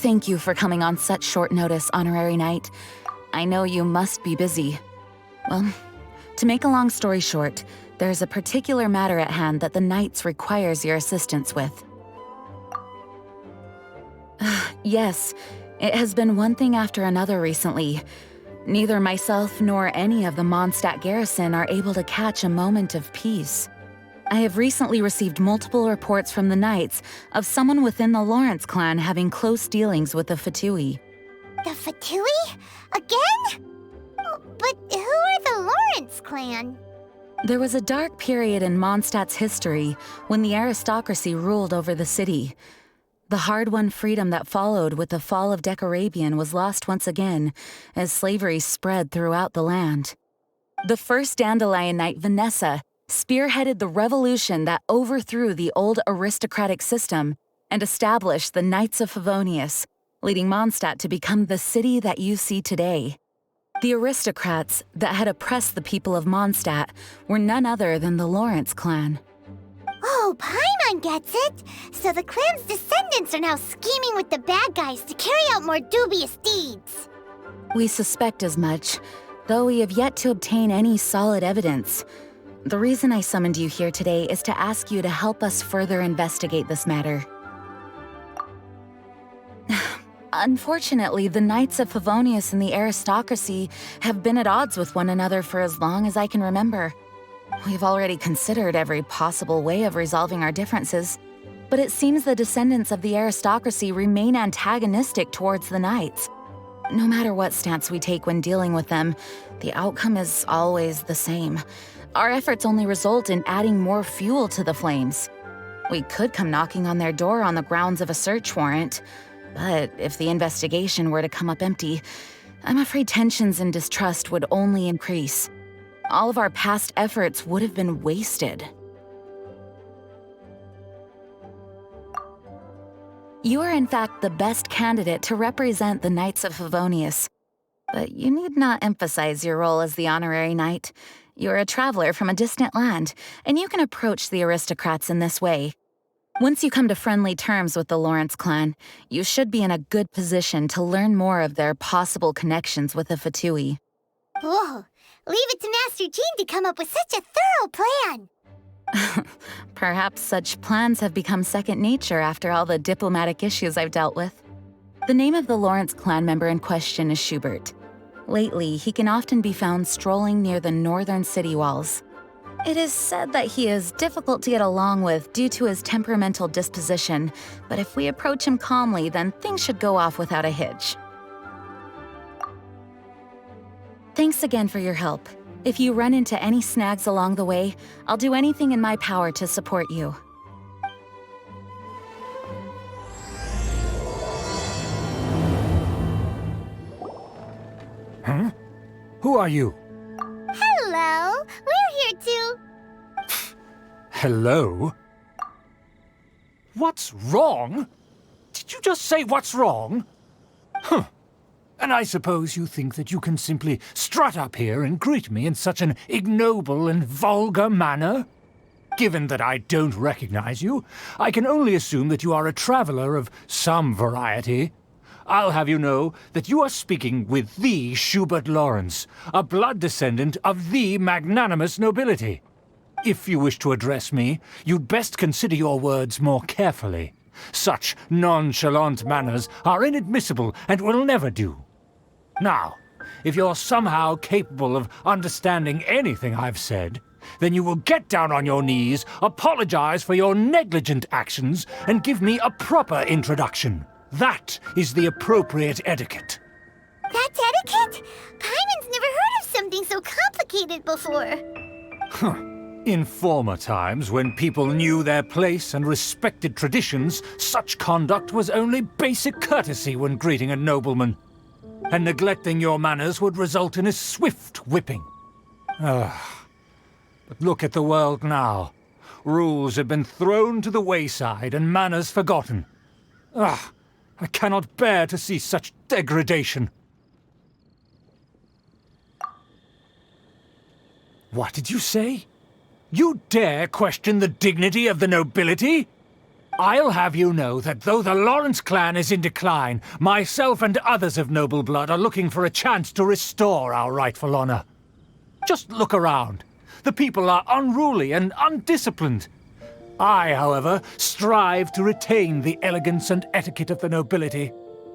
Thank you for coming on such short notice, Honorary Knight. I know you must be busy. Well, to make a long story short, there's a particular matter at hand that the Knights requires your assistance with. Yes, it has been one thing after another recently. Neither myself nor any of the Mondstadt garrison are able to catch a moment of peace. I have recently received multiple reports from the Knights of someone within the Lawrence clan having close dealings with the Fatui. The Fatui? Again? Oh, but who are the Lawrence clan? There was a dark period in Mondstadt's history when the aristocracy ruled over the city. The hard-won freedom that followed with the fall of Decarabian was lost once again as slavery spread throughout the land. The first Dandelion Knight, Vanessa, spearheaded the revolution that overthrew the old aristocratic system and established the Knights of Favonius, leading Mondstadt to become the city that you see today. The aristocrats that had oppressed the people of Mondstadt were none other than the Lawrence clan. Oh, Paimon gets it! So the clan's descendants are now scheming with the bad guys to carry out more dubious deeds. We suspect as much, though we have yet to obtain any solid evidence. The reason I summoned you here today is to ask you to help us further investigate this matter. Unfortunately, the Knights of Favonius and the aristocracy have been at odds with one another for as long as I can remember. We've already considered every possible way of resolving our differences, but it seems the descendants of the aristocracy remain antagonistic towards the Knights. No matter what stance we take when dealing with them, the outcome is always the same. Our efforts only result in adding more fuel to the flames. We could come knocking on their door on the grounds of a search warrant, but if the investigation were to come up empty, I'm afraid tensions and distrust would only increase. All of our past efforts would have been wasted. You are in fact the best candidate to represent the Knights of Favonius. But you need not emphasize your role as the honorary knight. You're a traveler from a distant land, and you can approach the aristocrats in this way. Once you come to friendly terms with the Lawrence clan, you should be in a good position to learn more of their possible connections with the Fatui. Whoa! Leave it to Master Jean to come up with such a thorough plan! Perhaps such plans have become second nature after all the diplomatic issues I've dealt with. The name of the Lawrence clan member in question is Schubert. Lately, he can often be found strolling near the northern city walls. It is said that he is difficult to get along with due to his temperamental disposition, but if we approach him calmly, then things should go off without a hitch. Thanks again for your help. If you run into any snags along the way, I'll do anything in my power to support you. Huh? Who are you? Hello! We're here too! Hello? What's wrong? Did you just say what's wrong? Huh. And I suppose you think that you can simply strut up here and greet me in such an ignoble and vulgar manner? Given that I don't recognize you, I can only assume that you are a traveler of some variety. I'll have you know that you are speaking with the Schubert Lawrence, a blood descendant of the magnanimous nobility. If you wish to address me, you'd best consider your words more carefully. Such nonchalant manners are inadmissible and will never do. Now, if you're somehow capable of understanding anything I've said, then you will get down on your knees, apologize for your negligent actions, and give me a proper introduction. That is the appropriate etiquette. That's etiquette? Paimon's never heard of something so complicated before. In former times, when people knew their place and respected traditions, such conduct was only basic courtesy when greeting a nobleman. And neglecting your manners would result in a swift whipping. But look at the world now. Rules have been thrown to the wayside and manners forgotten. I cannot bear to see such degradation. What did you say? You dare question the dignity of the nobility? I'll have you know that though the Lawrence clan is in decline, myself and others of noble blood are looking for a chance to restore our rightful honor. Just look around. The people are unruly and undisciplined. I, however, strive to retain the elegance and etiquette of the nobility.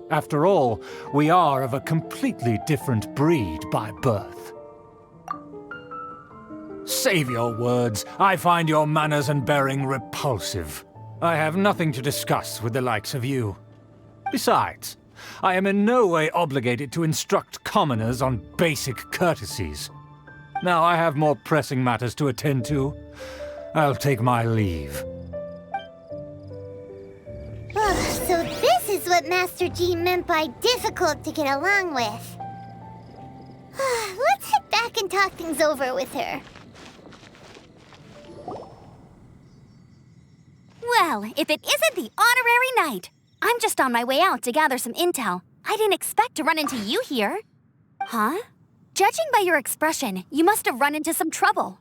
After all, we are of a completely different breed by birth. Save your words. I find your manners and bearing repulsive. I have nothing to discuss with the likes of you. Besides, I am in no way obligated to instruct commoners on basic courtesies. Now I have more pressing matters to attend to. I'll take my leave. So this is what Master Jean meant by difficult to get along with. Let's head back and talk things over with her. Well, if it isn't the honorary knight. I'm just on my way out to gather some intel. I didn't expect to run into you here. Huh? Judging by your expression, you must have run into some trouble.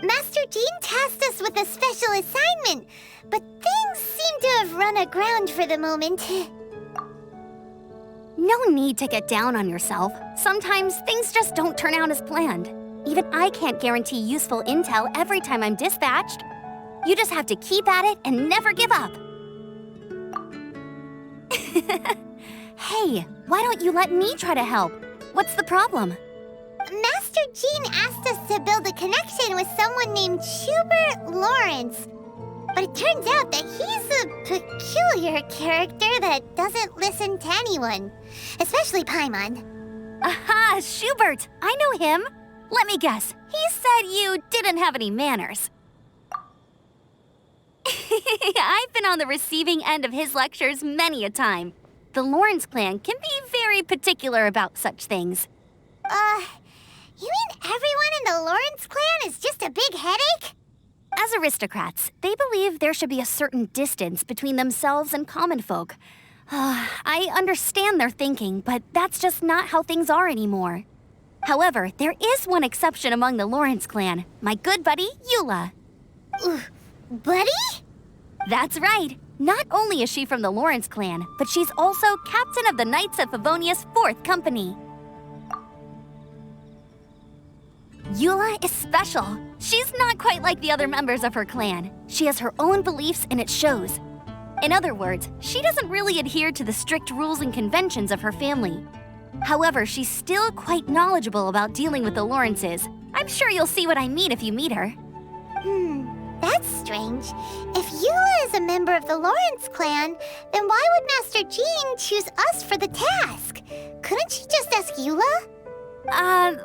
Master Jean tasked us with a special assignment, but things seem to have run aground for the moment. No need to get down on yourself. Sometimes things just don't turn out as planned. Even I can't guarantee useful intel every time I'm dispatched. You just have to keep at it and never give up. Hey, why don't you let me try to help? What's the problem? Master Jean asked us to build a connection with someone named Schubert Lawrence. But it turns out that he's a peculiar character that doesn't listen to anyone, especially Paimon. Aha, Schubert! I know him. Let me guess, he said you didn't have any manners. I've been on the receiving end of his lectures many a time. The Lawrence clan can be very particular about such things. You mean everyone in the Lawrence clan is just a big headache? As aristocrats, they believe there should be a certain distance between themselves and common folk. I understand their thinking, but that's just not how things are anymore. However, there is one exception among the Lawrence clan, my good buddy, Eula. Buddy? That's right. Not only is she from the Lawrence clan, but she's also captain of the Knights of Favonia's 4th company. Eula is special. She's not quite like the other members of her clan. She has her own beliefs and it shows. In other words, she doesn't really adhere to the strict rules and conventions of her family. However, she's still quite knowledgeable about dealing with the Lawrences. I'm sure you'll see what I mean if you meet her. That's strange. If Eula is a member of the Lawrence clan, then why would Master Jean choose us for the task? Couldn't she just ask Eula?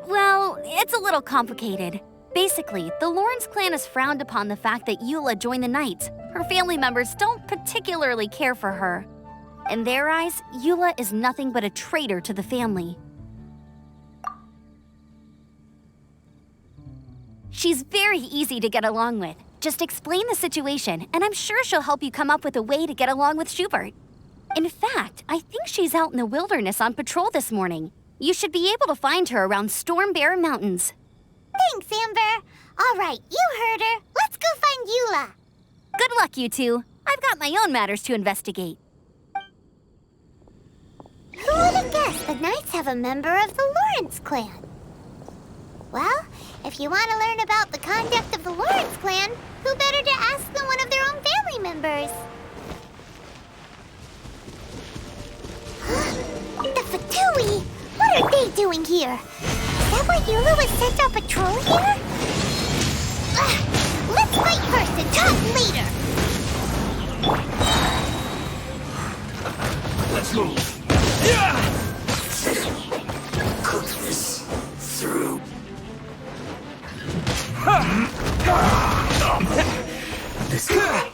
Well, it's a little complicated. Basically, the Lawrence clan has frowned upon the fact that Eula joined the Knights. Her family members don't particularly care for her. In their eyes, Eula is nothing but a traitor to the family. She's very easy to get along with. Just explain the situation, and I'm sure she'll help you come up with a way to get along with Schubert. In fact, I think she's out in the wilderness on patrol this morning. You should be able to find her around Storm Bear Mountains. Thanks, Amber. All right, you heard her. Let's go find Eula. Good luck, you two. I've got my own matters to investigate. Who would have guessed the Knights have a member of the Lawrence clan? Well, if you want to learn about the conduct of the Lawrence clan, who better to ask than one of their own family members? The Fatui! What are they doing here? Is that why Eula was sent on patrol here? Let's fight first and talk later! Let's move. Cook this through. This guy.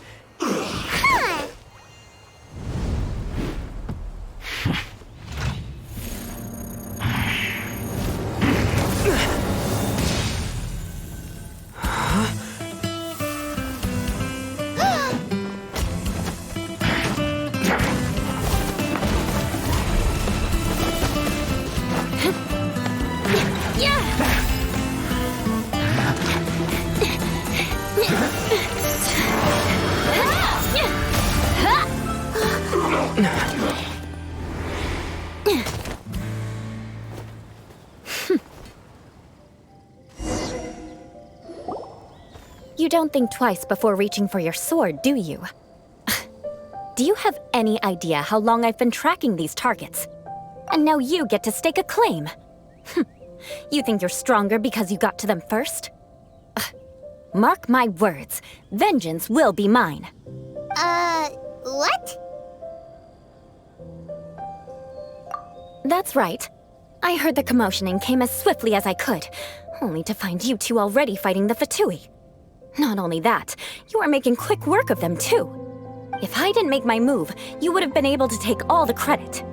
You don't think twice before reaching for your sword, do you? Do you have any idea how long I've been tracking these targets? And now you get to stake a claim. You think you're stronger because you got to them first? Mark my words, vengeance will be mine. What? That's right. I heard the commotion and came as swiftly as I could, only to find you two already fighting the Fatui. Not only that, you are making quick work of them too. If I didn't make my move, you would have been able to take all the credit.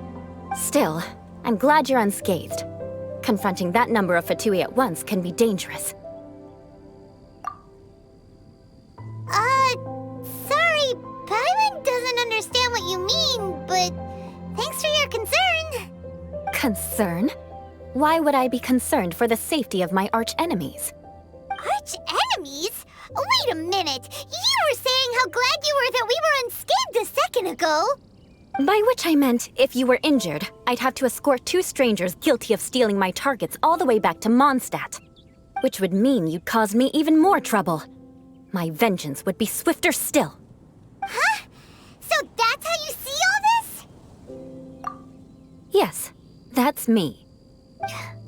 Still, I'm glad you're unscathed. Confronting that number of Fatui at once can be dangerous. Sorry, Paimon doesn't understand what you mean, but thanks for your concern. Concern? Why would I be concerned for the safety of my arch-enemies? Arch-enemies? Wait a minute! You were saying how glad you were that we were unscathed a second ago! By which I meant, if you were injured, I'd have to escort 2 strangers guilty of stealing my targets all the way back to Mondstadt. Which would mean you'd cause me even more trouble. My vengeance would be swifter still. Huh? So that's how you see all this? Yes, that's me.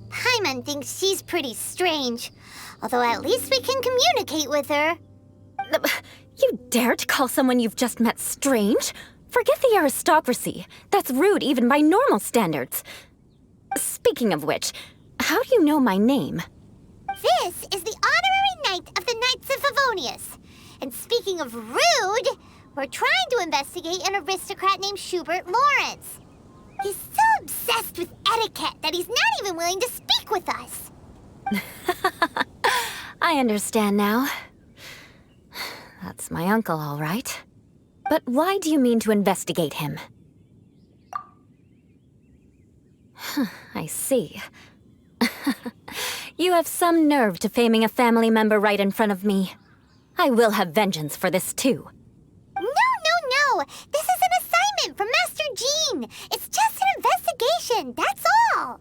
Paimon thinks she's pretty strange. Although at least we can communicate with her. You dare to call someone you've just met strange? Forget the aristocracy. That's rude even by normal standards. Speaking of which, how do you know my name? This is the honorary knight of the Knights of Favonius. And speaking of rude, we're trying to investigate an aristocrat named Schubert Lawrence. He's so obsessed with etiquette that he's not even willing to speak with us. I understand now. That's my uncle, all right. But why do you mean to investigate him? I see. You have some nerve to faming a family member right in front of me. I will have vengeance for this too. No! This is an assignment from Master Jean! It's just an investigation, that's all!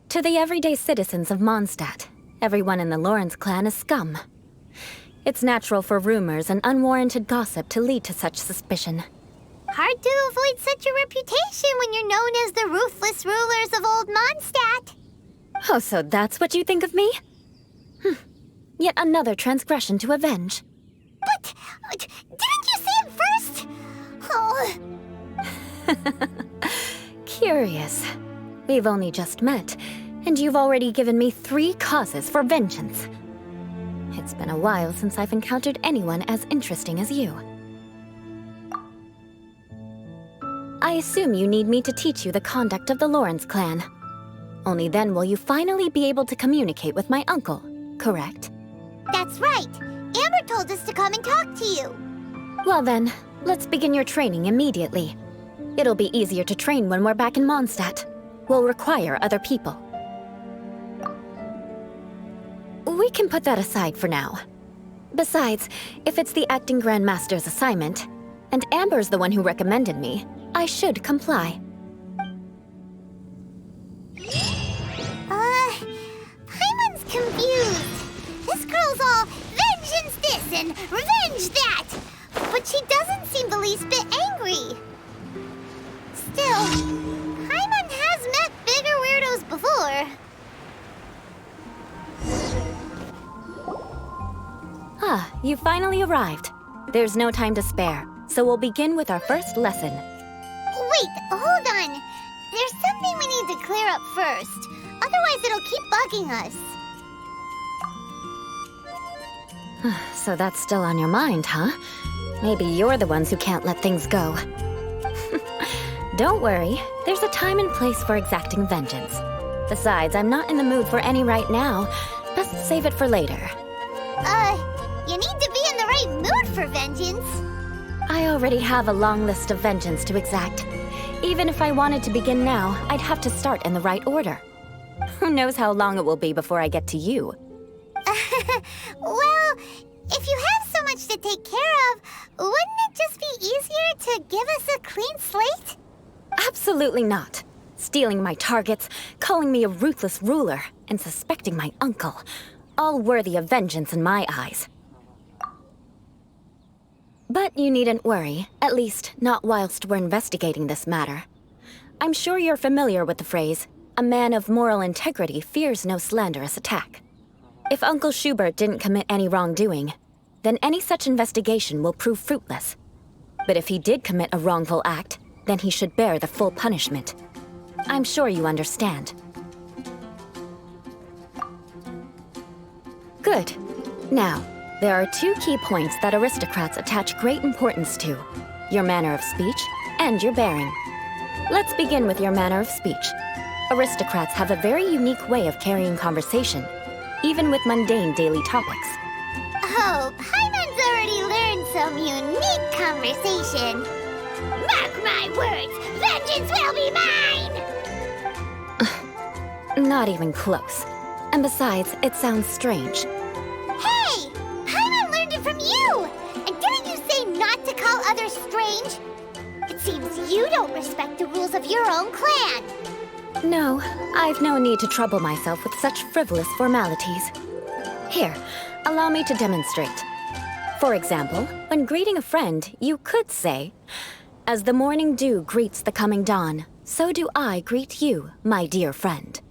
To the everyday citizens of Mondstadt, everyone in the Lawrence clan is scum. It's natural for rumors and unwarranted gossip to lead to such suspicion. Hard to avoid such a reputation when you're known as the ruthless rulers of Old Mondstadt. Oh, so that's what you think of me? Yet another transgression to avenge. But didn't you say it first? Oh. Curious. We've only just met, and you've already given me 3 causes for vengeance. It's been a while since I've encountered anyone as interesting as you. I assume you need me to teach you the conduct of the Lawrence clan. Only then will you finally be able to communicate with my uncle, correct? That's right. Amber told us to come and talk to you. Well then, let's begin your training immediately. It'll be easier to train when we're back in Mondstadt. We'll require other people. We can put that aside for now. Besides, if it's the acting Grandmaster's assignment, and Amber's the one who recommended me, I should comply. Paimon's confused. This girl's all vengeance this and revenge that. But she doesn't seem the least bit angry. Still, Paimon has met bigger weirdos before. Ah, you finally arrived. There's no time to spare, so we'll begin with our first lesson. Wait, hold on. There's something we need to clear up first. Otherwise, it'll keep bugging us. So that's still on your mind, huh? Maybe you're the ones who can't let things go. Don't worry, there's a time and place for exacting vengeance. Besides, I'm not in the mood for any right now. Best save it for later. You need to be in the right mood for vengeance. I already have a long list of vengeance to exact. Even if I wanted to begin now, I'd have to start in the right order. Who knows how long it will be before I get to you? Well, if you have so much to take care of, wouldn't it just be easier to give us a clean slate? Absolutely not. Stealing my targets, calling me a ruthless ruler, and suspecting my uncle. all worthy of vengeance in my eyes. But you needn't worry, at least not whilst we're investigating this matter. I'm sure you're familiar with the phrase, "A man of moral integrity fears no slanderous attack." If Uncle Schubert didn't commit any wrongdoing, then any such investigation will prove fruitless. But if he did commit a wrongful act, then he should bear the full punishment. I'm sure you understand. Good. Now, there are two key points that aristocrats attach great importance to: your manner of speech and your bearing. Let's begin with your manner of speech. Aristocrats have a very unique way of carrying conversation, even with mundane daily topics. Oh, Paimon's already learned some unique conversation. Mark my words, vengeance will be mine! Not even close. And besides, it sounds strange. Hey! Paimon learned it from you! And didn't you say not to call others strange? It seems you don't respect the rules of your own clan. No, I've no need to trouble myself with such frivolous formalities. Here, allow me to demonstrate. For example, when greeting a friend, you could say, "As the morning dew greets the coming dawn, so do I greet you, my dear friend."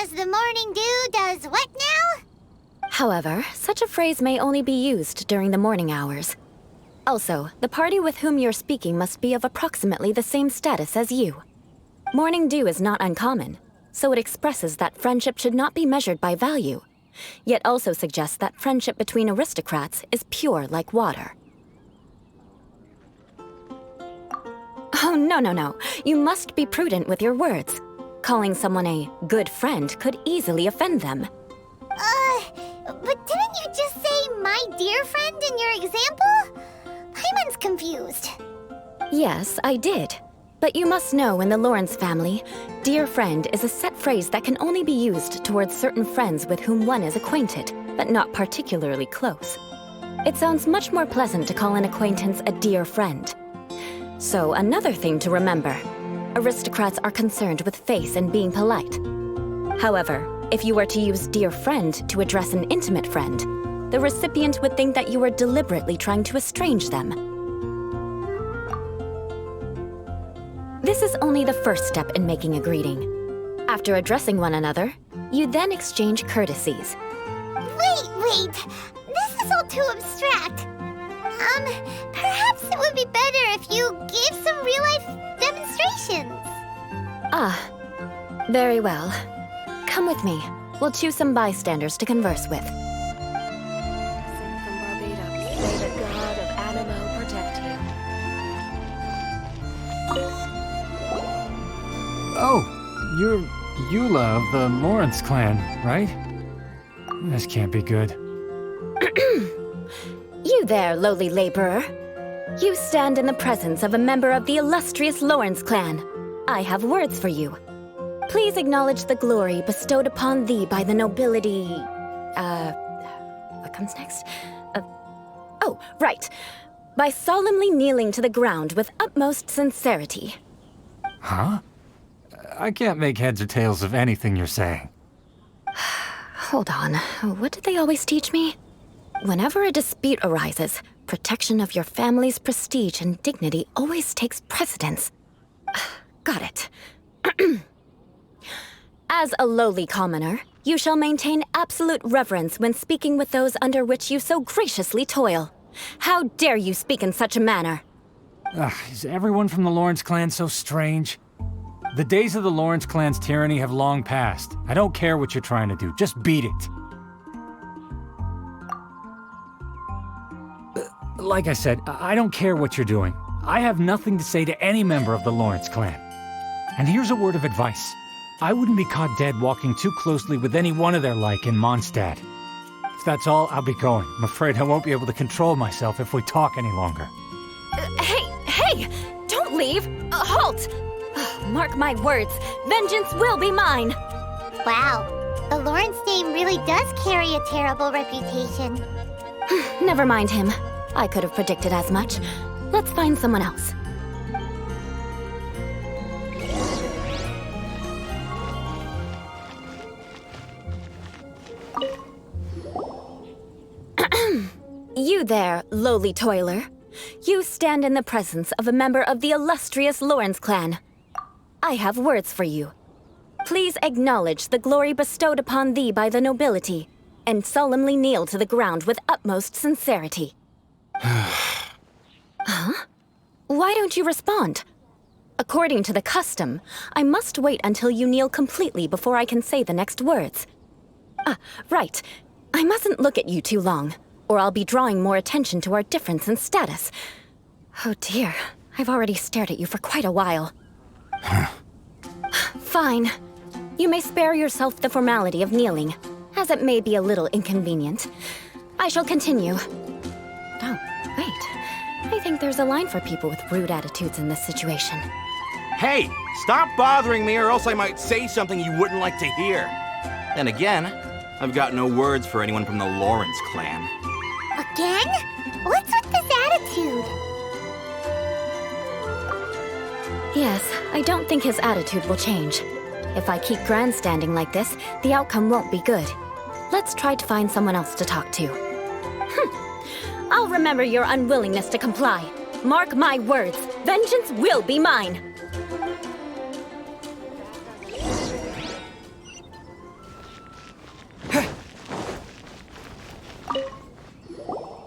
As the morning dew does what now? However, such a phrase may only be used during the morning hours. Also, the party with whom you're speaking must be of approximately the same status as you. Morning dew is not uncommon, so it expresses that friendship should not be measured by value, yet also suggests that friendship between aristocrats is pure like water. Oh, no. You must be prudent with your words. Calling someone a good friend could easily offend them. But didn't you just say my dear friend in your example? Paimon's confused. Yes, I did. But you must know in the Lawrence family, dear friend is a set phrase that can only be used towards certain friends with whom one is acquainted, but not particularly close. It sounds much more pleasant to call an acquaintance a dear friend. So another thing to remember, aristocrats are concerned with face and being polite. However, if you were to use dear friend to address an intimate friend, the recipient would think that you were deliberately trying to estrange them. This is only the first step in making a greeting. After addressing one another, you then exchange courtesies. Wait! This is all too abstract. Perhaps it would be better if you gave some real-life demonstrations. Ah, very well. Come with me. We'll choose some bystanders to converse with. Sing from Barbados, may the god of Animo protect you. Oh, you're Eula of the Lawrence clan, right? This can't be good. You there, lowly laborer. You stand in the presence of a member of the illustrious Lawrence clan. I have words for you. Please acknowledge the glory bestowed upon thee by the nobility... what comes next? Oh, right. By solemnly kneeling to the ground with utmost sincerity. Huh? I can't make heads or tails of anything you're saying. Hold on. What did they always teach me? Whenever a dispute arises, protection of your family's prestige and dignity always takes precedence. Got it. As a lowly commoner, you shall maintain absolute reverence when speaking with those under which you so graciously toil. How dare you speak in such a manner? Is everyone from the Lawrence clan so strange? The days of the Lawrence clan's tyranny have long passed. I don't care what you're trying to do, just beat it. Like I said, I don't care what you're doing. I have nothing to say to any member of the Lawrence clan. And here's a word of advice. I wouldn't be caught dead walking too closely with any one of their like in Mondstadt. If that's all, I'll be going. I'm afraid I won't be able to control myself if we talk any longer. Hey! Don't leave! Halt! Mark my words, vengeance will be mine! Wow, the Lawrence name really does carry a terrible reputation. Never mind him. I could have predicted as much. Let's find someone else. You there, lowly toiler. You stand in the presence of a member of the illustrious Lawrence clan. I have words for you. Please acknowledge the glory bestowed upon thee by the nobility, and solemnly kneel to the ground with utmost sincerity. Huh? Why don't you respond? According to the custom, I must wait until you kneel completely before I can say the next words. Right. I mustn't look at you too long, or I'll be drawing more attention to our difference in status. Oh dear, I've already stared at you for quite a while. Fine. You may spare yourself the formality of kneeling, as it may be a little inconvenient. I shall continue. Oh, wait. I think there's a line for people with rude attitudes in this situation. Hey, stop bothering me or else I might say something you wouldn't like to hear. Then again, I've got no words for anyone from the Lawrence clan. Again? What's with this attitude? Yes, I don't think his attitude will change. If I keep grandstanding like this, the outcome won't be good. Let's try to find someone else to talk to. I'll remember your unwillingness to comply. Mark my words, vengeance will be mine.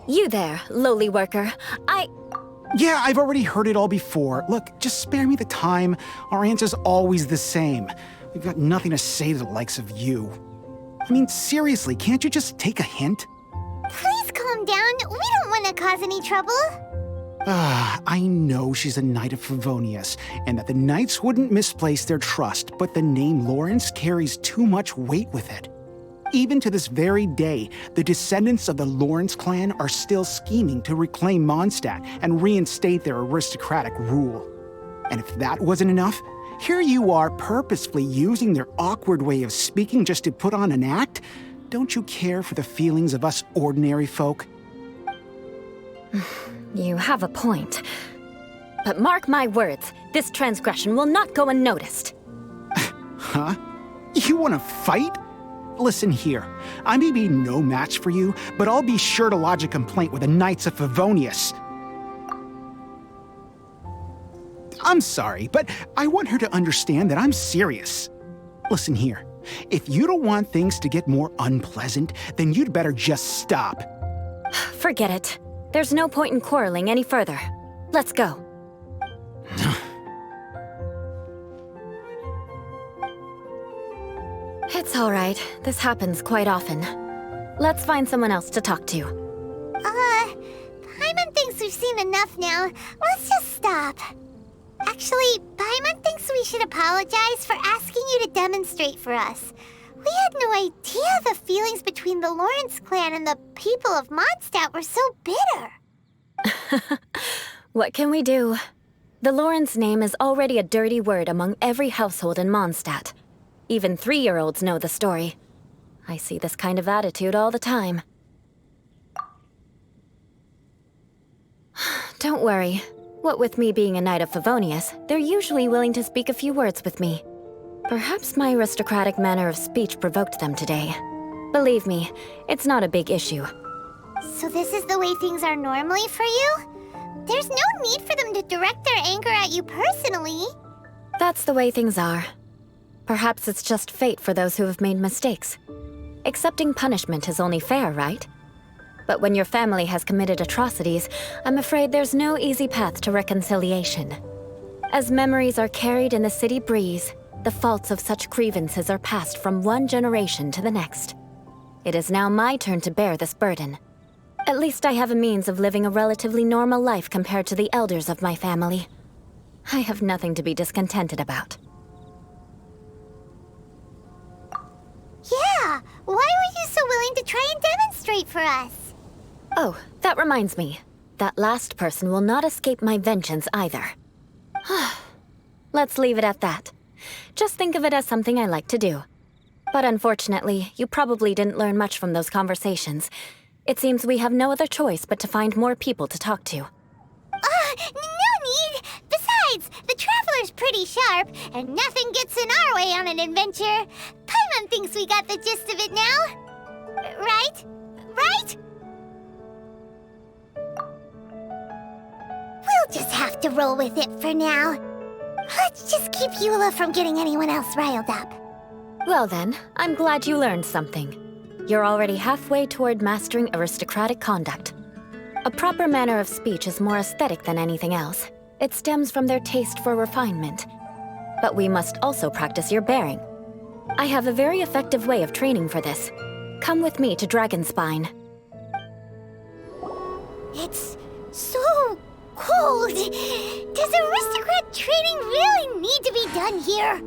You there, lowly worker. Yeah, I've already heard it all before. Look, just spare me the time. Our answer's always the same. We've got nothing to say to the likes of you. I mean, seriously, can't you just take a hint? Please calm down. We don't want to cause any trouble. I know she's a Knight of Favonius, and that the Knights wouldn't misplace their trust, but the name Lawrence carries too much weight with it. Even to this very day, the descendants of the Lawrence clan are still scheming to reclaim Mondstadt and reinstate their aristocratic rule. And if that wasn't enough, here you are purposefully using their awkward way of speaking just to put on an act? Don't you care for the feelings of us ordinary folk? You have a point. But mark my words, this transgression will not go unnoticed. Huh? You want to fight? Listen here, I may be no match for you, but I'll be sure to lodge a complaint with the Knights of Favonius. I'm sorry, but I want her to understand that I'm serious. Listen here, if you don't want things to get more unpleasant, then you'd better just stop. Forget it. There's no point in quarreling any further. Let's go. It's all right. This happens quite often. Let's find someone else to talk to. Paimon thinks we've seen enough now. Let's just stop. Actually, Paimon thinks we should apologize for asking you to demonstrate for us. We had no idea the feelings between the Lawrence clan and the people of Mondstadt were so bitter. What can we do? The Lawrence name is already a dirty word among every household in Mondstadt. Even 3-year-olds know the story. I see this kind of attitude all the time. Don't worry. What with me being a Knight of Favonius, they're usually willing to speak a few words with me. Perhaps my aristocratic manner of speech provoked them today. Believe me, it's not a big issue. So this is the way things are normally for you? There's no need for them to direct their anger at you personally. That's the way things are. Perhaps it's just fate for those who have made mistakes. Accepting punishment is only fair, right? But when your family has committed atrocities, I'm afraid there's no easy path to reconciliation. As memories are carried in the city breeze, the faults of such grievances are passed from one generation to the next. It is now my turn to bear this burden. At least I have a means of living a relatively normal life compared to the elders of my family. I have nothing to be discontented about. Yeah, why were you so willing to try and demonstrate for us? Oh, that reminds me. That last person will not escape my vengeance either. Let's leave it at that. Just think of it as something I like to do. But unfortunately, you probably didn't learn much from those conversations. It seems we have no other choice but to find more people to talk to. No need! Besides, the Traveler's pretty sharp, and nothing gets in our way on an adventure. Paimon thinks we got the gist of it now. Right? Right? just have to roll with it for now. Let's just keep Eula from getting anyone else riled up. Well then, I'm glad you learned something. You're already halfway toward mastering aristocratic conduct. A proper manner of speech is more aesthetic than anything else. It stems from their taste for refinement. But we must also practice your bearing. I have a very effective way of training for this. Come with me to Dragonspine. It's so cold. Does aristocrat training really need to be done here?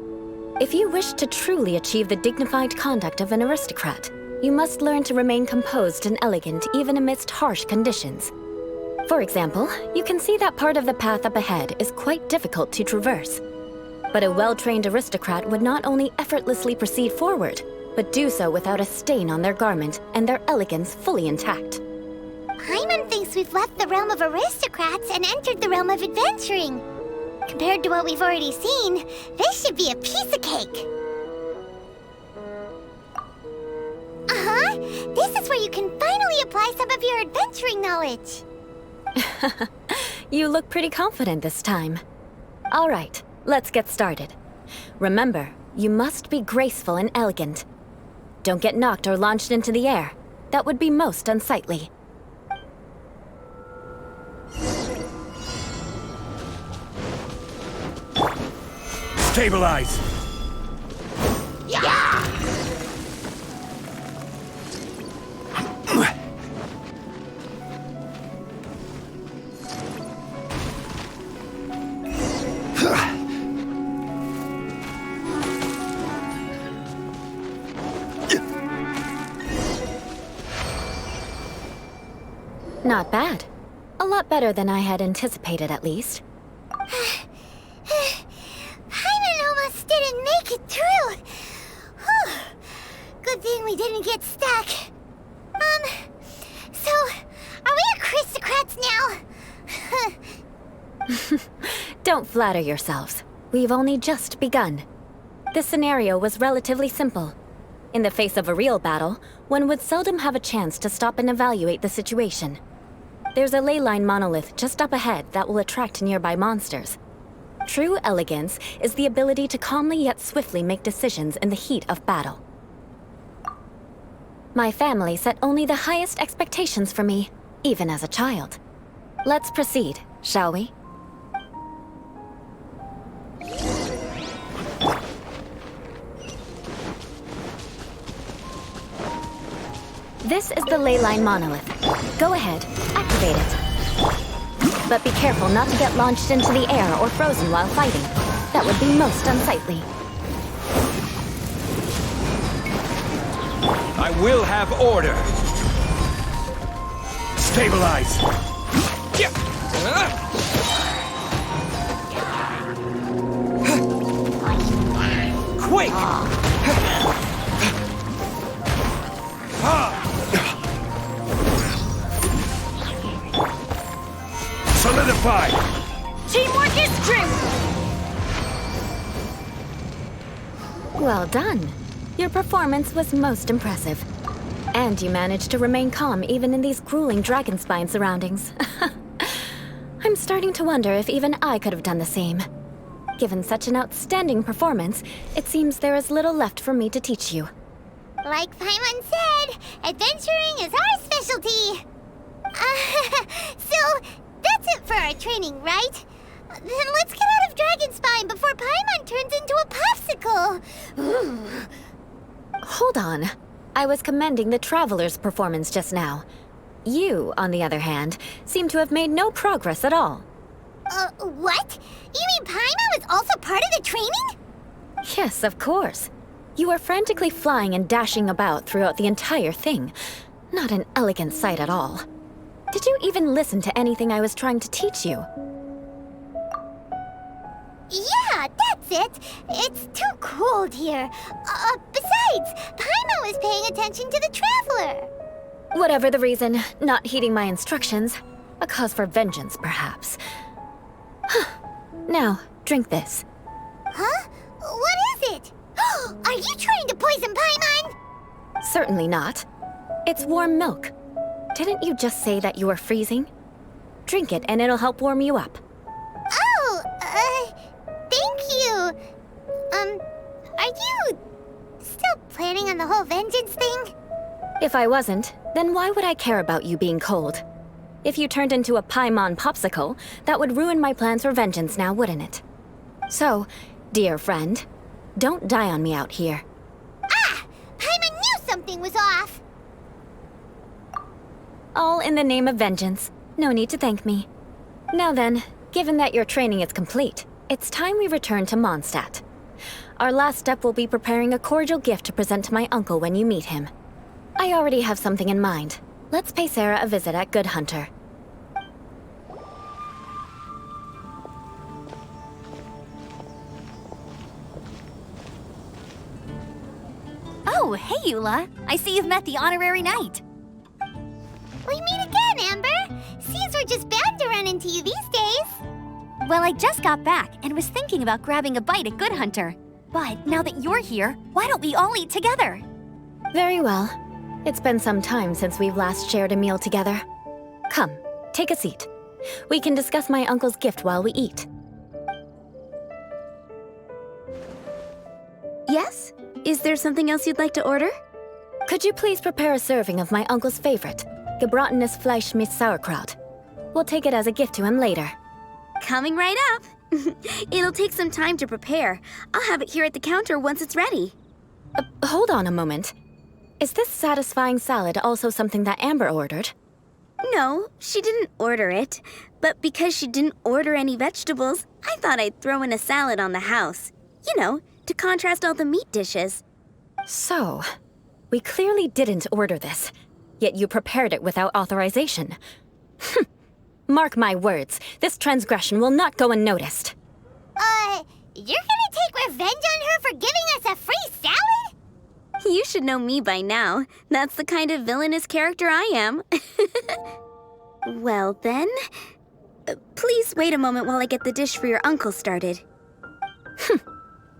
If you wish to truly achieve the dignified conduct of an aristocrat, you must learn to remain composed and elegant even amidst harsh conditions. For example, you can see that part of the path up ahead is quite difficult to traverse. But a well-trained aristocrat would not only effortlessly proceed forward, but do so without a stain on their garment and their elegance fully intact. Paimon thinks we've left the realm of aristocrats and entered the realm of adventuring. Compared to what we've already seen, this should be a piece of cake. This is where you can finally apply some of your adventuring knowledge. You look pretty confident this time. All right, let's get started. Remember, you must be graceful and elegant. Don't get knocked or launched into the air. That would be most unsightly. Stabilize! Yeah! Not bad. A lot better than I had anticipated, at least. Paimon almost didn't make it through. Whew. Good thing we didn't get stuck. So, are we aristocrats now? Don't flatter yourselves. We've only just begun. This scenario was relatively simple. In the face of a real battle, one would seldom have a chance to stop and evaluate the situation. There's a ley line monolith just up ahead that will attract nearby monsters. True elegance is the ability to calmly yet swiftly make decisions in the heat of battle. My family set only the highest expectations for me, even as a child. Let's proceed, shall we? This is the ley line monolith. Go ahead, activate it. But be careful not to get launched into the air or frozen while fighting. That would be most unsightly. I will have order. Stabilize! Quick! Solidify! Teamwork is true! Well done. Your performance was most impressive. And you managed to remain calm even in these grueling Dragonspine surroundings. I'm starting to wonder if even I could have done the same. Given such an outstanding performance, it seems there is little left for me to teach you. Like Paimon said, adventuring is our specialty. So, that's it for our training, right? Then let's get out of Dragonspine before Paimon turns into a popsicle. Hold on. I was commending the Traveler's performance just now. You, on the other hand, seem to have made no progress at all. What? You mean Paimon was also part of the training? Yes, of course. You were frantically flying and dashing about throughout the entire thing. Not an elegant sight at all. Did you even listen to anything I was trying to teach you? Yeah, that's it. It's too cold here. Besides, Paimon was paying attention to the Traveler. Whatever the reason, not heeding my instructions. A cause for vengeance, perhaps. Now, drink this. Huh? What is it? Are you trying to poison Paimon? Certainly not. It's warm milk. Didn't you just say that you were freezing? Drink it and it'll help warm you up. Are you still planning on the whole vengeance thing? If I wasn't, then why would I care about you being cold? If you turned into a Paimon popsicle, that would ruin my plans for vengeance now, wouldn't it? So, dear friend, don't die on me out here. Ah! Paimon knew something was off! All in the name of vengeance. No need to thank me. Now then, given that your training is complete, it's time we return to Mondstadt. Our last step will be preparing a cordial gift to present to my uncle when you meet him. I already have something in mind. Let's pay Sarah a visit at Good Hunter. Oh, hey, Eula. I see you've met the honorary knight. We meet again, Amber! Seems we're just bound to run into you these days. Well, I just got back and was thinking about grabbing a bite at Good Hunter. But now that you're here, why don't we all eat together? Very well. It's been some time since we've last shared a meal together. Come, take a seat. We can discuss my uncle's gift while we eat. Yes? Is there something else you'd like to order? Could you please prepare a serving of my uncle's favorite, gebratenes Fleisch mit Sauerkraut? We'll take it as a gift to him later. Coming right up. It'll take some time to prepare. I'll have it here at the counter once it's ready. Hold on a moment. Is this satisfying salad also something that Amber ordered? No, she didn't order it. But because she didn't order any vegetables, I thought I'd throw in a salad on the house. You know, to contrast all the meat dishes. So, we clearly didn't order this, yet you prepared it without authorization. Mark my words, this transgression will not go unnoticed. You're gonna take revenge on her for giving us a free salad? You should know me by now. That's the kind of villainous character I am. Well then, please wait a moment while I get the dish for your uncle started.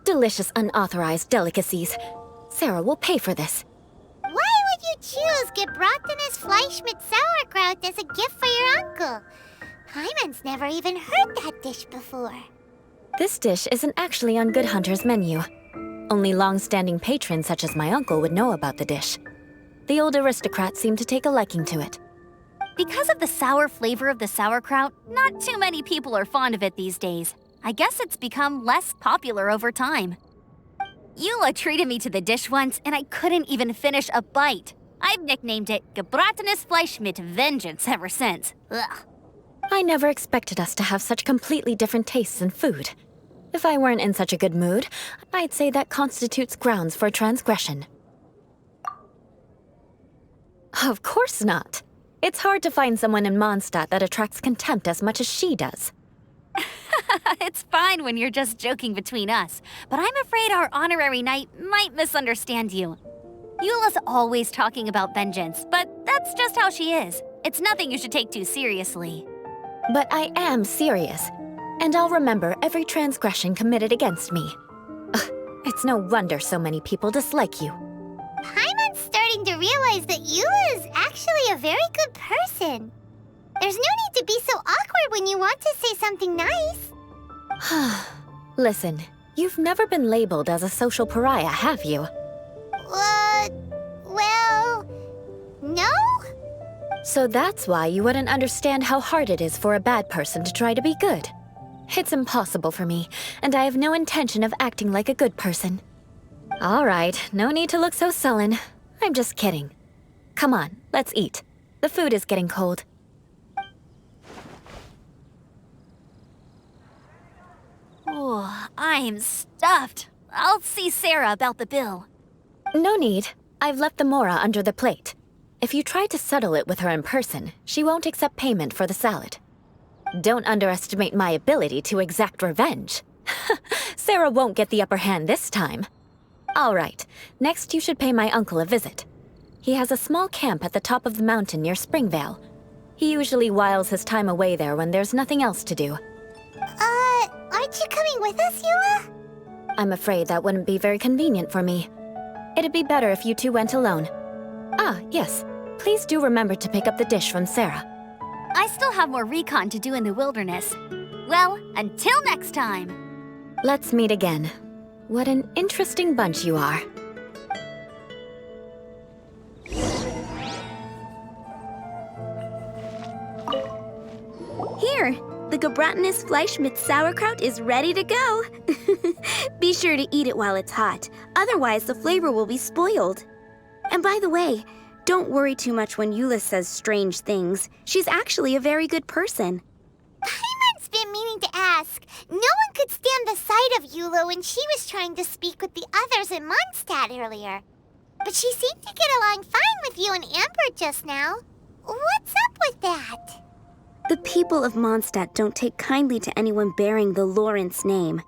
Delicious unauthorized delicacies. Sarah will pay for this. Why would you choose gebratenes Fleisch mit Sauerkraut as a gift for your uncle? Paimon's never even heard that dish before. This dish isn't actually on Good Hunter's menu. Only long-standing patrons such as my uncle would know about the dish. The old aristocrat seemed to take a liking to it. Because of the sour flavor of the sauerkraut, not too many people are fond of it these days. I guess it's become less popular over time. Eula treated me to the dish once, and I couldn't even finish a bite. I've nicknamed it gebratenes Fleisch mit Vengeance ever since. Ugh. I never expected us to have such completely different tastes in food. If I weren't in such a good mood, I'd say that constitutes grounds for transgression. Of course not. It's hard to find someone in Mondstadt that attracts contempt as much as she does. It's fine when you're just joking between us, but I'm afraid our honorary knight might misunderstand you. Eula's always talking about vengeance, but that's just how she is. It's nothing you should take too seriously. But I am serious, and I'll remember every transgression committed against me. Ugh, it's no wonder so many people dislike you. Paimon's starting to realize that Eula is actually a very good person. There's no need to be so awkward when you want to say something nice. Listen, you've never been labeled as a social pariah, have you? Well, no? So that's why you wouldn't understand how hard it is for a bad person to try to be good. It's impossible for me, and I have no intention of acting like a good person. All right, no need to look so sullen. I'm just kidding. Come on, let's eat. The food is getting cold. Oh, I'm stuffed. I'll see Sarah about the bill. No need. I've left the mora under the plate. If you try to settle it with her in person, she won't accept payment for the salad. Don't underestimate my ability to exact revenge. Sarah won't get the upper hand this time. All right, next you should pay my uncle a visit. He has a small camp at the top of the mountain near Springvale. He usually whiles his time away there when there's nothing else to do. Aren't you coming with us, Eula? I'm afraid that wouldn't be very convenient for me. It'd be better if you two went alone. Ah, yes. Please do remember to pick up the dish from Sarah. I still have more recon to do in the wilderness. Well, until next time. Let's meet again. What an interesting bunch you are. Here, the gebratenes Fleisch mit sauerkraut is ready to go. Be sure to eat it while it's hot, otherwise the flavor will be spoiled. And by the way, don't worry too much when Eula says strange things. She's actually a very good person. Paimon's been meaning to ask. No one could stand the sight of Eula when she was trying to speak with the others in Mondstadt earlier. But she seemed to get along fine with you and Amber just now. What's up with that? The people of Mondstadt don't take kindly to anyone bearing the Lawrence name.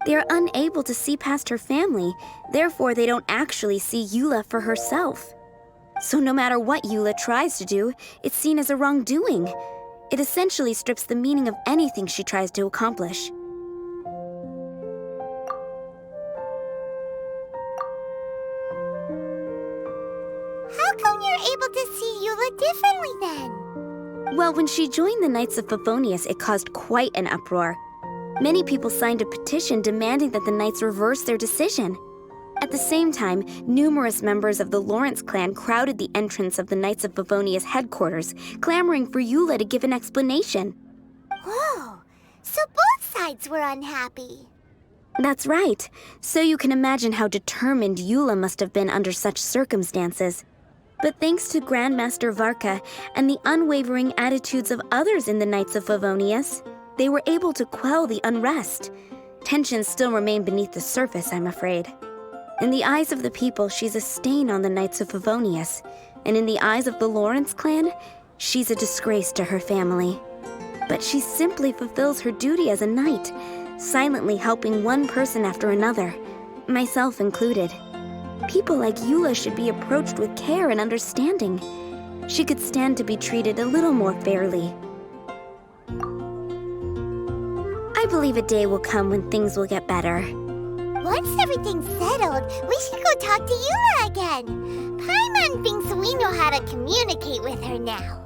They are unable to see past her family, therefore they don't actually see Eula for herself. So no matter what Eula tries to do, it's seen as a wrongdoing. It essentially strips the meaning of anything she tries to accomplish. How come you're able to see Eula differently then? Well, when she joined the Knights of Favonius, it caused quite an uproar. Many people signed a petition demanding that the Knights reverse their decision. At the same time, numerous members of the Lawrence clan crowded the entrance of the Knights of Favonius headquarters, clamoring for Eula to give an explanation. Whoa, so both sides were unhappy. That's right. So you can imagine how determined Eula must have been under such circumstances. But thanks to Grandmaster Varka and the unwavering attitudes of others in the Knights of Favonius, they were able to quell the unrest. Tensions still remain beneath the surface, I'm afraid. In the eyes of the people, she's a stain on the Knights of Favonius, and in the eyes of the Lawrence clan, she's a disgrace to her family. But she simply fulfills her duty as a knight, silently helping one person after another, myself included. People like Eula should be approached with care and understanding. She could stand to be treated a little more fairly. I believe a day will come when things will get better. Once everything's settled, we should go talk to Eula again. Paimon thinks we know how to communicate with her now.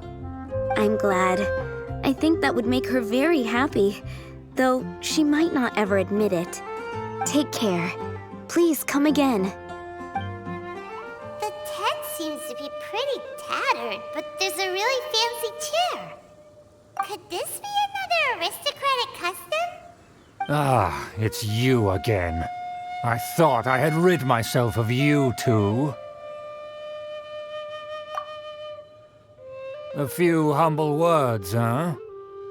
I'm glad. I think that would make her very happy, though she might not ever admit it. Take care. Please come again. The tent seems to be pretty tattered, but there's a really fancy chair. Could this be another aristocratic custom? Ah, it's you again. I thought I had rid myself of you two. A few humble words, huh?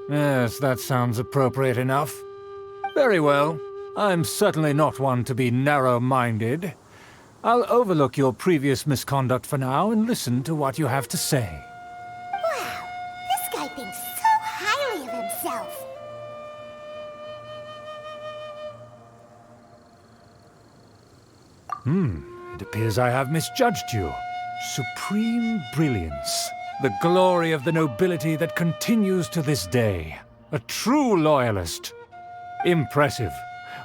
Yes, that sounds appropriate enough. Very well. I'm certainly not one to be narrow-minded. I'll overlook your previous misconduct for now and listen to what you have to say. Wow, this guy thinks so highly of himself. It appears I have misjudged you. Supreme brilliance. The glory of the nobility that continues to this day. A true loyalist. Impressive.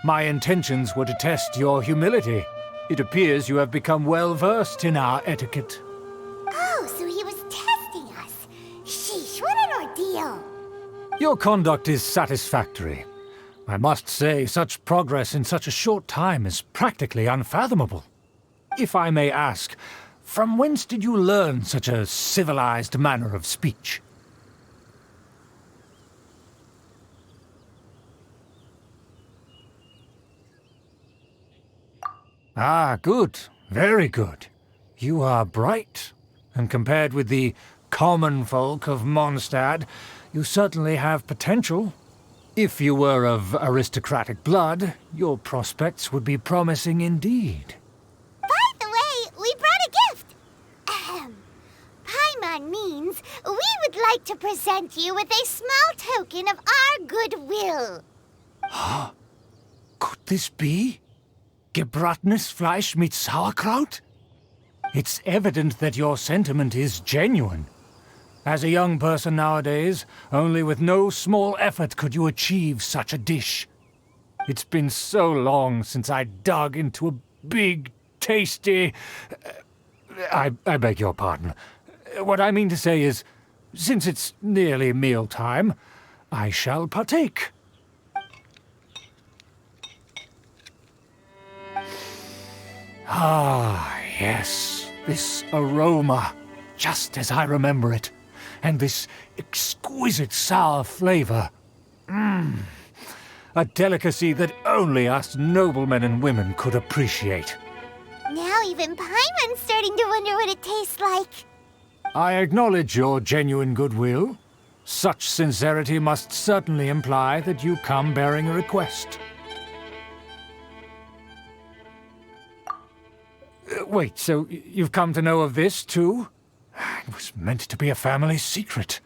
My intentions were to test your humility. It appears you have become well-versed in our etiquette. Oh, so he was testing us. Sheesh, what an ordeal. Your conduct is satisfactory. I must say, such progress in such a short time is practically unfathomable. If I may ask, from whence did you learn such a civilized manner of speech? Ah, good. Very good. You are bright, and compared with the common folk of Mondstadt, you certainly have potential. If you were of aristocratic blood, your prospects would be promising indeed. By the way, we brought a gift. Paimon means we would like to present you with a small token of our goodwill. Could this be? Gebratenes Fleisch mit Sauerkraut? It's evident that your sentiment is genuine. As a young person nowadays, only with no small effort could you achieve such a dish. It's been so long since I dug into a big, tasty... I beg your pardon. What I mean to say is, since it's nearly mealtime, I shall partake. Ah, yes. This aroma, just as I remember it. And this exquisite sour flavor. A delicacy that only us noblemen and women could appreciate. Now even Paimon's starting to wonder what it tastes like. I acknowledge your genuine goodwill. Such sincerity must certainly imply that you come bearing a request. Wait, so you've come to know of this, too? It was meant to be a family secret.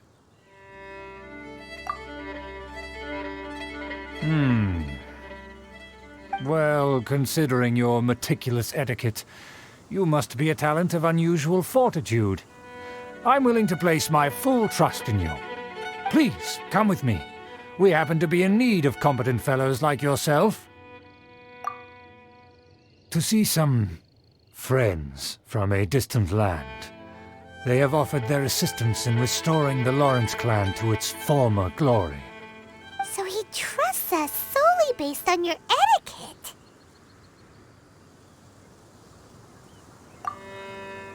Well, considering your meticulous etiquette, you must be a talent of unusual fortitude. I'm willing to place my full trust in you. Please, come with me. We happen to be in need of competent fellows like yourself. To see some friends from a distant land. They have offered their assistance in restoring the Lawrence clan to its former glory. So he trusts us solely based on your etiquette.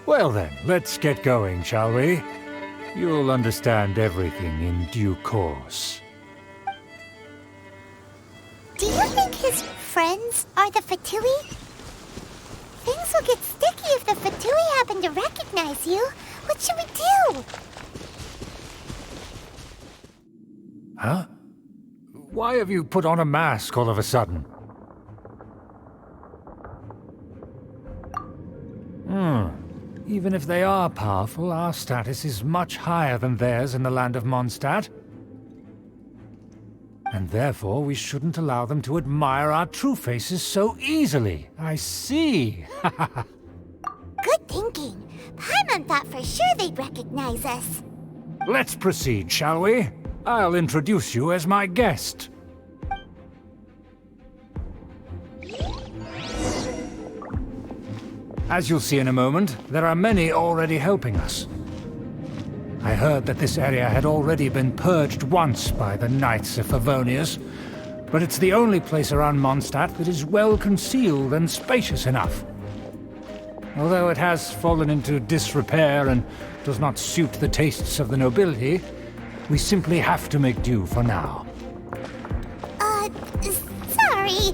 Well then, let's get going, shall we? You'll understand everything in due course. Do you think his friends are the Fatui? Things will get sticky if the Fatui happen to recognize you. What should we do? Huh? Why have you put on a mask all of a sudden? Even if they are powerful, our status is much higher than theirs in the land of Mondstadt. And therefore, we shouldn't allow them to admire our true faces so easily. I see. Good thinking. Paimon thought for sure they'd recognize us. Let's proceed, shall we? I'll introduce you as my guest. As you'll see in a moment, there are many already helping us. I heard that this area had already been purged once by the Knights of Favonius, but it's the only place around Mondstadt that is well concealed and spacious enough. Although it has fallen into disrepair and does not suit the tastes of the nobility, we simply have to make do for now. Sorry,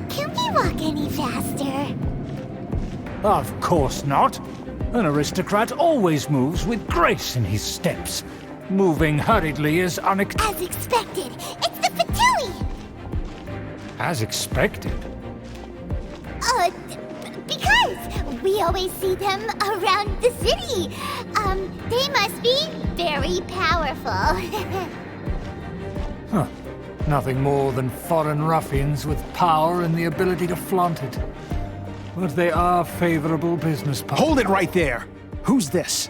can we walk any faster? Of course not. An aristocrat always moves with grace in his steps. Moving hurriedly is As expected, it's the Fatui! As expected? Because we always see them around the city. They must be very powerful. Huh. Nothing more than foreign ruffians with power and the ability to flaunt it. But they are favorable business partners. Hold it right there! Who's this?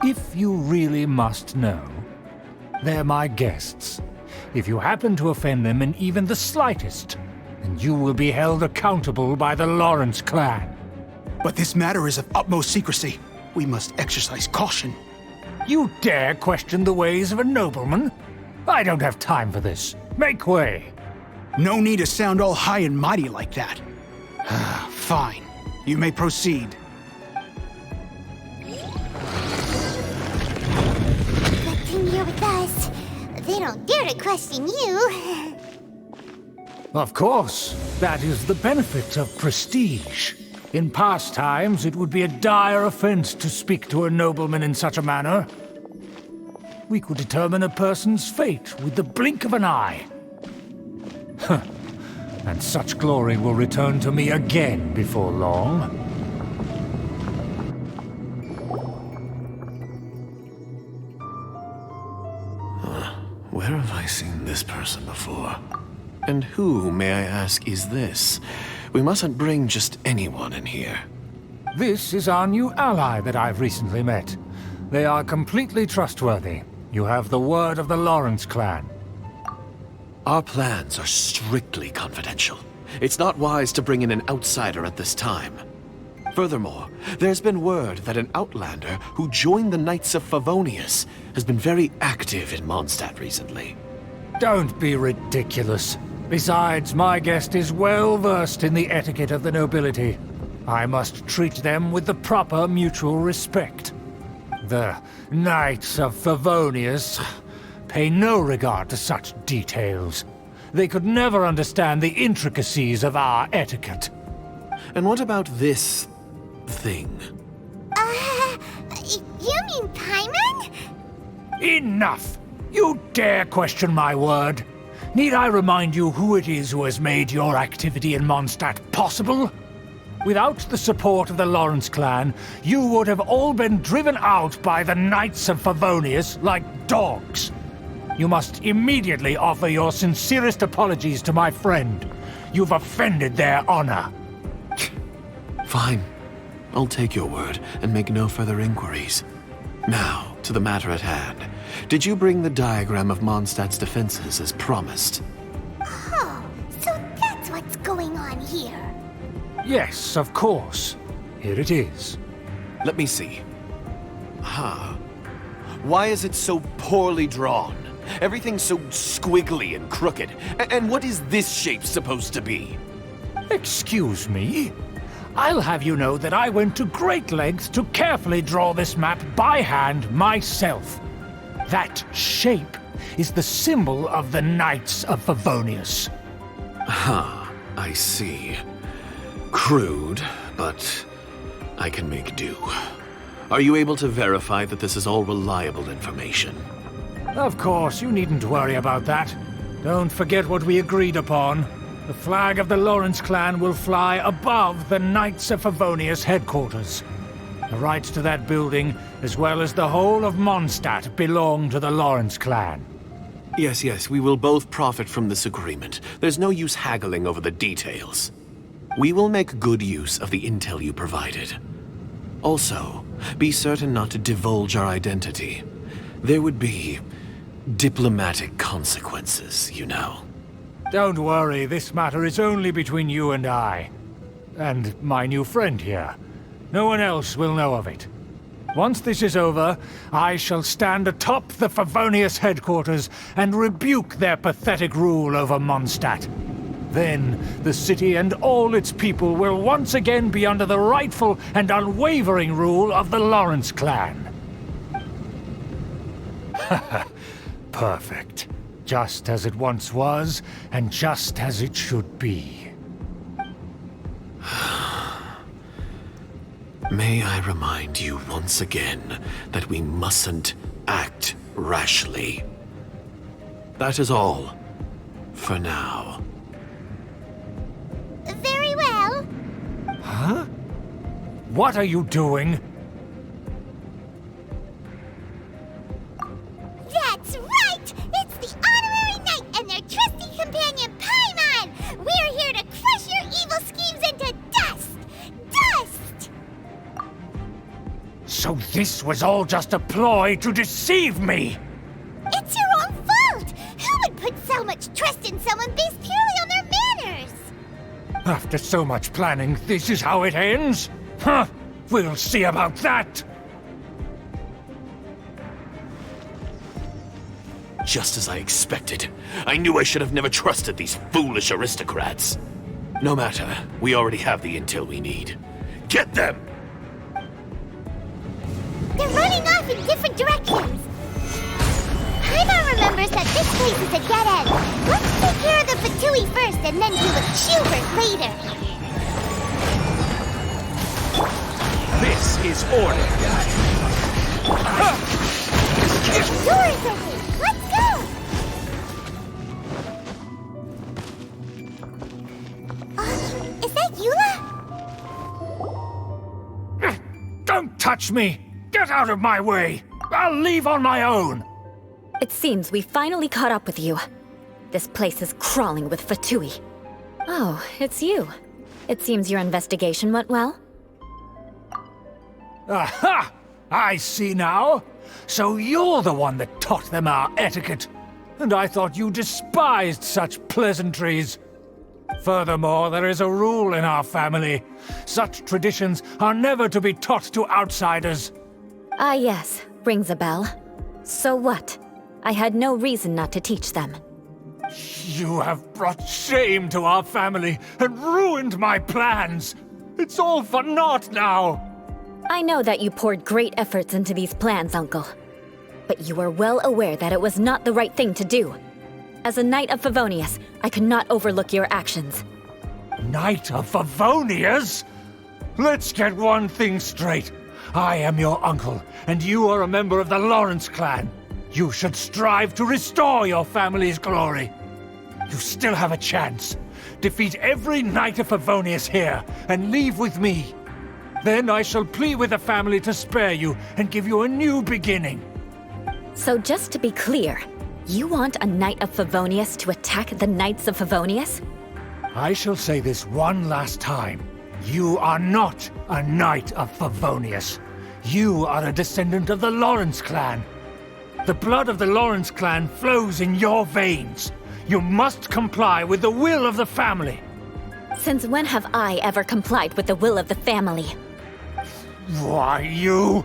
If you really must know, they're my guests. If you happen to offend them in even the slightest, then you will be held accountable by the Lawrence clan. But this matter is of utmost secrecy. We must exercise caution. You dare question the ways of a nobleman? I don't have time for this. Make way. No need to sound all high and mighty like that. Fine. You may proceed. Good thing you're with us. They don't dare to question you. Of course. That is the benefit of prestige. In past times, it would be a dire offense to speak to a nobleman in such a manner. We could determine a person's fate with the blink of an eye. Huh. And such glory will return to me again before long. Where have I seen this person before? And who, may I ask, is this? We mustn't bring just anyone in here. This is our new ally that I've recently met. They are completely trustworthy. You have the word of the Lawrence clan. Our plans are strictly confidential. It's not wise to bring in an outsider at this time. Furthermore, there's been word that an outlander who joined the Knights of Favonius has been very active in Mondstadt recently. Don't be ridiculous. Besides, my guest is well versed in the etiquette of the nobility. I must treat them with the proper mutual respect. The Knights of Favonius pay no regard to such details. They could never understand the intricacies of our etiquette. And what about this thing? You mean Paimon? Enough! You dare question my word? Need I remind you who it is who has made your activity in Mondstadt possible? Without the support of the Lawrence clan, you would have all been driven out by the Knights of Favonius like dogs. You must immediately offer your sincerest apologies to my friend. You've offended their honor. Fine. I'll take your word and make no further inquiries. Now, to the matter at hand. Did you bring the diagram of Mondstadt's defenses as promised? Oh, so that's what's going on here. Yes, of course. Here it is. Let me see. Why is it so poorly drawn? Everything's so squiggly and crooked. And what is this shape supposed to be? Excuse me? I'll have you know that I went to great lengths to carefully draw this map by hand myself. That shape is the symbol of the Knights of Favonius. I see. Crude, but I can make do. Are you able to verify that this is all reliable information? Of course, you needn't worry about that. Don't forget what we agreed upon. The flag of the Lawrence clan will fly above the Knights of Favonius headquarters. The rights to that building, as well as the whole of Mondstadt, belong to the Lawrence clan. Yes, we will both profit from this agreement. There's no use haggling over the details. We will make good use of the intel you provided. Also, be certain not to divulge our identity. There would be diplomatic consequences, you know. Don't worry, this matter is only between you and I. And my new friend here. No one else will know of it. Once this is over, I shall stand atop the Favonius headquarters and rebuke their pathetic rule over Mondstadt. Then, the city and all its people will once again be under the rightful and unwavering rule of the Lawrence clan. Perfect. Just as it once was, and just as it should be. May I remind you once again that we mustn't act rashly. That is all. For now. Very well. Huh? What are you doing? That's right! It's the Honorary Knight and their trusty companion, Paimon! We're here to crush your evil schemes into dust! Dust! So this was all just a ploy to deceive me! It's your own fault! Who would put so much trust in someone based purely on their manners? After so much planning, this is how it ends? Huh! We'll see about that! Just as I expected. I knew I should have never trusted these foolish aristocrats. No matter, we already have the intel we need. Get them! They're running off in different directions. Paimon remembers that this place is a dead end. Let's take care of the Fatui first and then deal with Schubert later. This is order. The door is open. Let's go! Is that Eula? Don't touch me! Get out of my way! I'll leave on my own! It seems we finally caught up with you. This place is crawling with Fatui. Oh, it's you. It seems your investigation went well. Aha! I see now. So you're the one that taught them our etiquette. And I thought you despised such pleasantries. Furthermore, there is a rule in our family. Such traditions are never to be taught to outsiders. Ah, yes. Rings a bell. So what? I had no reason not to teach them. You have brought shame to our family and ruined my plans. It's all for naught now! I know that you poured great efforts into these plans, Uncle. But you are well aware that it was not the right thing to do. As a Knight of Favonius, I could not overlook your actions. Knight of Favonius? Let's get one thing straight. I am your uncle, and you are a member of the Lawrence clan. You should strive to restore your family's glory. You still have a chance. Defeat every Knight of Favonius here, and leave with me. Then I shall plead with the family to spare you and give you a new beginning. So just to be clear, you want a Knight of Favonius to attack the Knights of Favonius? I shall say this one last time. You are not a Knight of Favonius. You are a descendant of the Lawrence clan. The blood of the Lawrence clan flows in your veins. You must comply with the will of the family. Since when have I ever complied with the will of the family? Why, you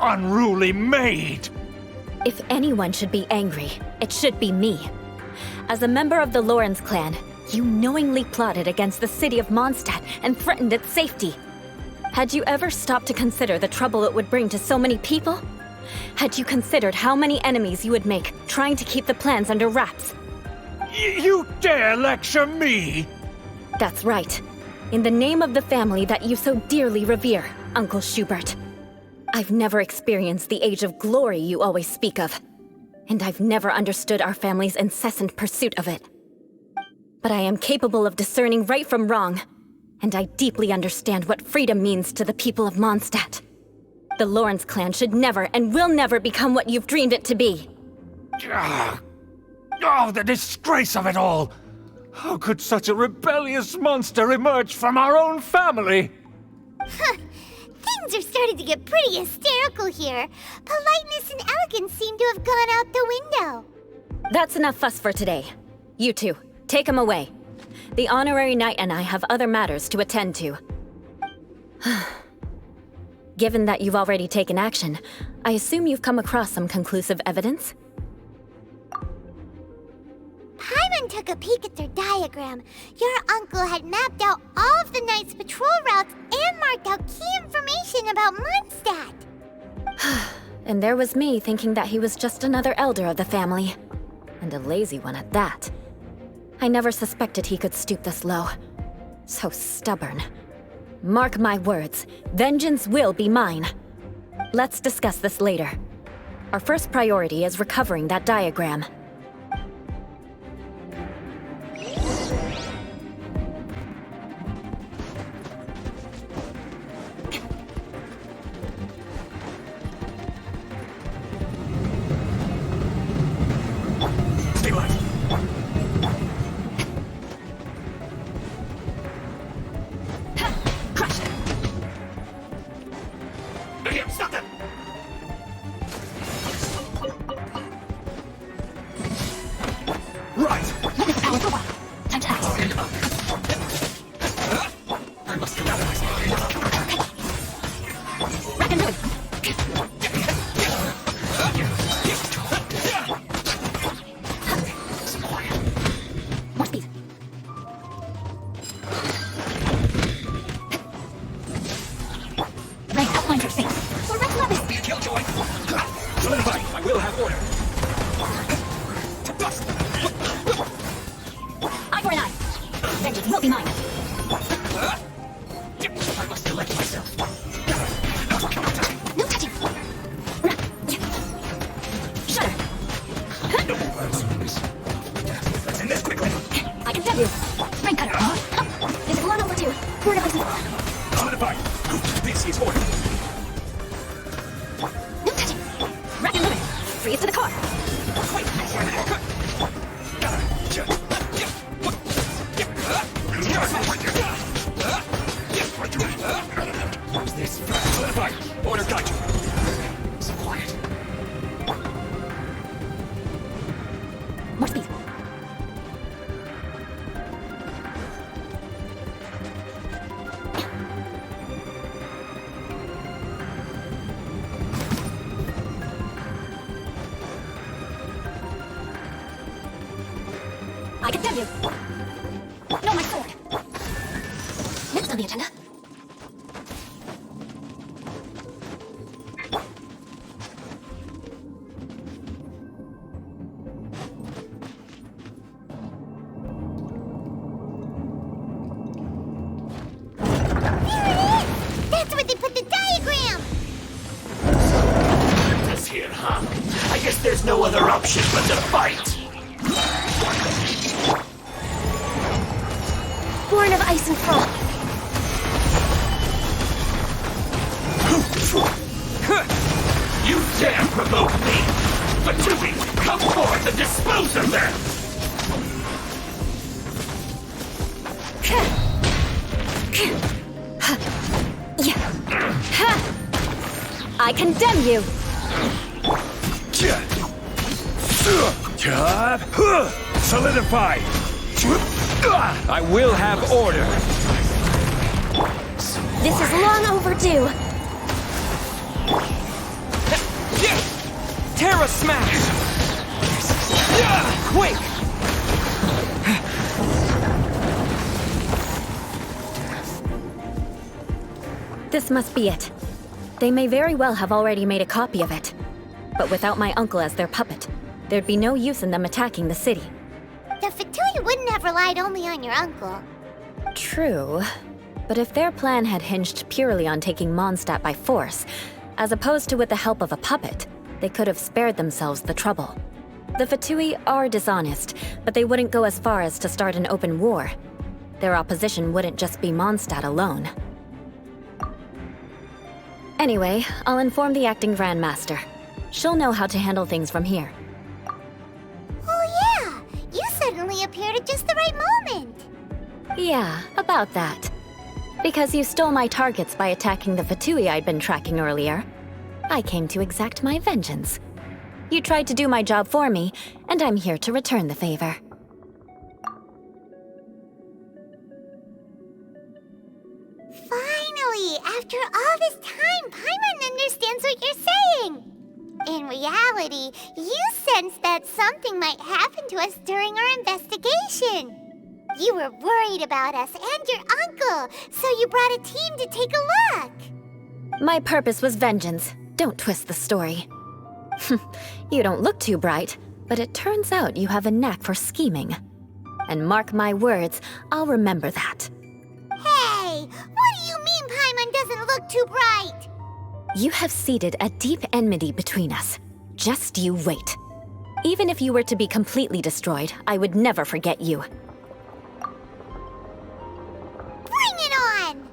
unruly maid! If anyone should be angry, it should be me. As a member of the Lawrence clan, you knowingly plotted against the city of Mondstadt and threatened its safety. Had you ever stopped to consider the trouble it would bring to so many people? Had you considered how many enemies you would make trying to keep the plans under wraps? You dare lecture me? That's right. In the name of the family that you so dearly revere, Uncle Schubert. I've never experienced the age of glory you always speak of. And I've never understood our family's incessant pursuit of it. But I am capable of discerning right from wrong, and I deeply understand what freedom means to the people of Mondstadt. The Lawrence clan should never and will never become what you've dreamed it to be. Oh, the disgrace of it all! How could such a rebellious monster emerge from our own family? Things are starting to get pretty hysterical here. Politeness and elegance seem to have gone out the window. That's enough fuss for today. You two, take him away. The honorary knight and I have other matters to attend to. Given that you've already taken action, I assume you've come across some conclusive evidence? Paimon took a peek at their diagram. Your uncle had mapped out all of the Knight's patrol routes and marked out key information about Mondstadt. And there was me thinking that he was just another elder of the family. And a lazy one at that. I never suspected he could stoop this low. So stubborn. Mark my words, vengeance will be mine. Let's discuss this later. Our first priority is recovering that diagram. I can tell you. No, my sword. on the agenda? That's where they put the diagram! This here, huh? I guess there's no other option but to fight! Born of ice and frost. You dare provoke me! Fatui, come forth and dispose of them! I condemn you! Solidify! I will have order! This is long overdue! Terra Smash! Quick! This must be it. They may very well have already made a copy of it. But without my uncle as their puppet, there'd be no use in them attacking the city. The Fatui wouldn't have relied only on your uncle. True. But if their plan had hinged purely on taking Mondstadt by force, as opposed to with the help of a puppet, they could have spared themselves the trouble. The Fatui are dishonest, but they wouldn't go as far as to start an open war. Their opposition wouldn't just be Mondstadt alone. Anyway, I'll inform the acting Grandmaster. She'll know how to handle things from here. Oh yeah! You suddenly appeared at just the right moment! Yeah, about that. Because you stole my targets by attacking the Fatui I'd been tracking earlier, I came to exact my vengeance. You tried to do my job for me, and I'm here to return the favor. Finally! After all this time, Paimon understands what you're saying! In reality, you sensed that something might happen to us during our investigation. You were worried about us and your uncle, so you brought a team to take a look. My purpose was vengeance. Don't twist the story. You don't look too bright, but it turns out you have a knack for scheming. And mark my words, I'll remember that. Hey! What do you mean Paimon doesn't look too bright? You have seeded a deep enmity between us. Just you wait. Even if you were to be completely destroyed, I would never forget you. Bring it on!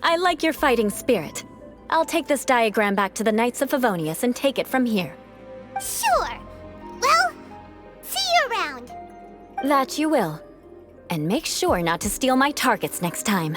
I like your fighting spirit. I'll take this diagram back to the Knights of Favonius and take it from here. Sure. Well, see you around. That you will. And make sure not to steal my targets next time.